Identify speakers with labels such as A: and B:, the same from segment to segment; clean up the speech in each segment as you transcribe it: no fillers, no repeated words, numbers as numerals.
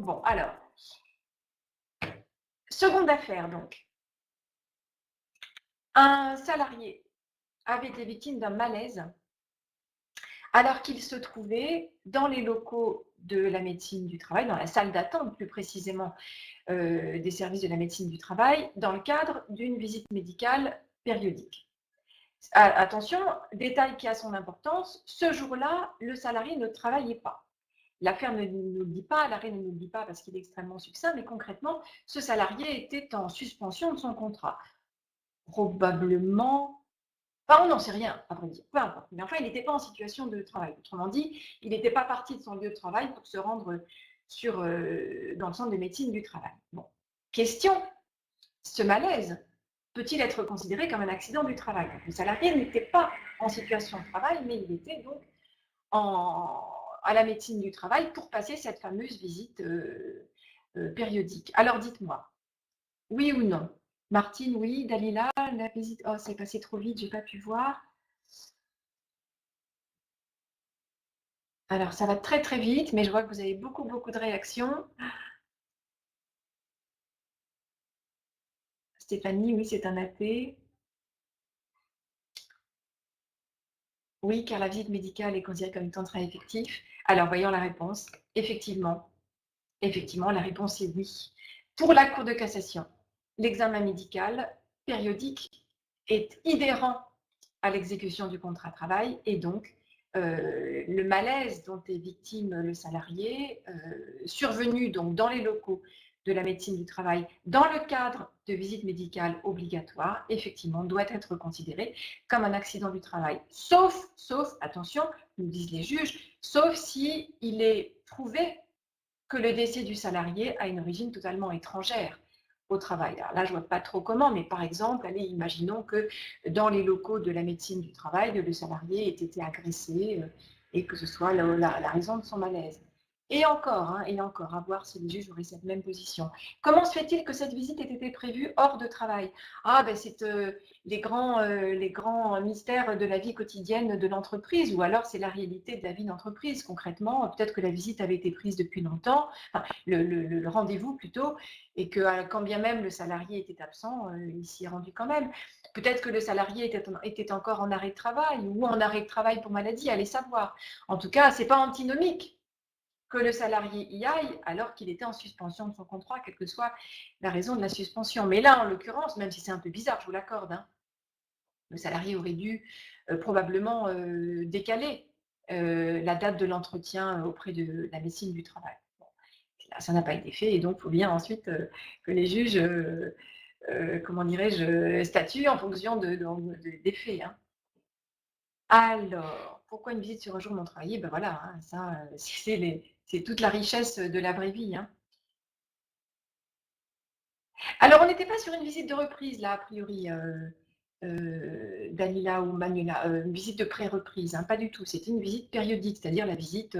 A: Bon, alors, seconde affaire donc. Un salarié avait été victime d'un malaise alors qu'il se trouvait dans les locaux de la médecine du travail, dans la salle d'attente plus précisément des services de la médecine du travail, dans le cadre d'une visite médicale périodique. Attention, détail qui a son importance, ce jour-là, le salarié ne travaillait pas. L'affaire ne nous le dit pas, l'arrêt ne nous le dit pas parce qu'il est extrêmement succinct, mais concrètement, ce salarié était en suspension de son contrat. Probablement, enfin, on n'en sait rien, à vrai dire, peu importe. Mais enfin, il n'était pas en situation de travail. Autrement dit, il n'était pas parti de son lieu de travail pour se rendre dans le centre de médecine du travail. Bon. Question, ce malaise peut-il être considéré comme un accident du travail? Le salarié n'était pas en situation de travail, mais il était donc à la médecine du travail pour passer cette fameuse visite périodique. Alors dites-moi, oui ou non? Martine, oui. Dalila, la visite, oh, c'est passé trop vite, j'ai pas pu voir. Alors, ça va très très vite, mais je vois que vous avez beaucoup de réactions. Stéphanie, oui, c'est un athée. Oui, car la visite médicale est considérée comme temps de travail effectif. Alors, voyons la réponse. Effectivement, la réponse est oui. Pour la Cour de cassation, l'examen médical périodique est inhérent à l'exécution du contrat de travail et donc le malaise dont est victime le salarié, survenu donc dans les locaux de la médecine du travail, dans le cadre de visites médicales obligatoires, effectivement, doit être considéré comme un accident du travail. Sauf, attention, nous disent les juges, sauf si il est prouvé que le décès du salarié a une origine totalement étrangère au travail. Alors là, je ne vois pas trop comment, mais par exemple, allez, imaginons que dans les locaux de la médecine du travail, le salarié ait été agressé et que ce soit la raison de son malaise. Et encore, à voir si les juges auraient cette même position. Comment se fait-il que cette visite ait été prévue hors de travail? Ah, ben c'est les grands mystères de la vie quotidienne de l'entreprise, ou alors c'est la réalité de la vie d'entreprise. Concrètement, peut-être que la visite avait été prise depuis longtemps, enfin, le rendez-vous plutôt, et que quand bien même le salarié était absent, il s'y est rendu quand même. Peut-être que le salarié était encore en arrêt de travail ou en arrêt de travail pour maladie, allez savoir. En tout cas, ce n'est pas antinomique que le salarié y aille alors qu'il était en suspension de son contrat, quelle que soit la raison de la suspension. Mais là, en l'occurrence, même si c'est un peu bizarre, je vous l'accorde, le salarié aurait dû probablement décaler la date de l'entretien auprès de la médecine du travail. Bon, là, ça n'a pas été fait et donc il faut bien ensuite que les juges, comment dirais-je, statuent en fonction des faits. Alors, pourquoi une visite sur un jour non travaillé? Ben voilà, ça, c'est toute la richesse de la vraie vie. Alors, on n'était pas sur une visite de reprise, là, a priori, Dalila ou Manuela, une visite de pré-reprise, pas du tout. C'était une visite périodique, c'est-à-dire la visite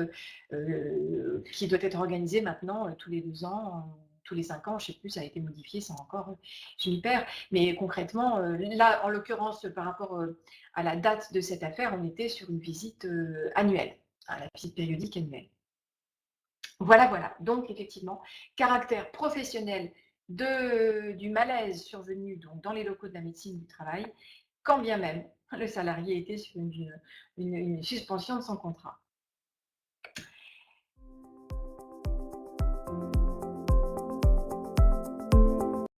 A: qui doit être organisée maintenant tous les 2 ans, tous les 5 ans, je ne sais plus, ça a été modifié, ça encore, je m'y perds. Mais concrètement, là, en l'occurrence, par rapport à la date de cette affaire, on était sur une visite annuelle, la visite périodique annuelle. Voilà. Donc, effectivement, caractère professionnel du malaise survenu donc, dans les locaux de la médecine du travail, quand bien même le salarié était sur une suspension de son contrat.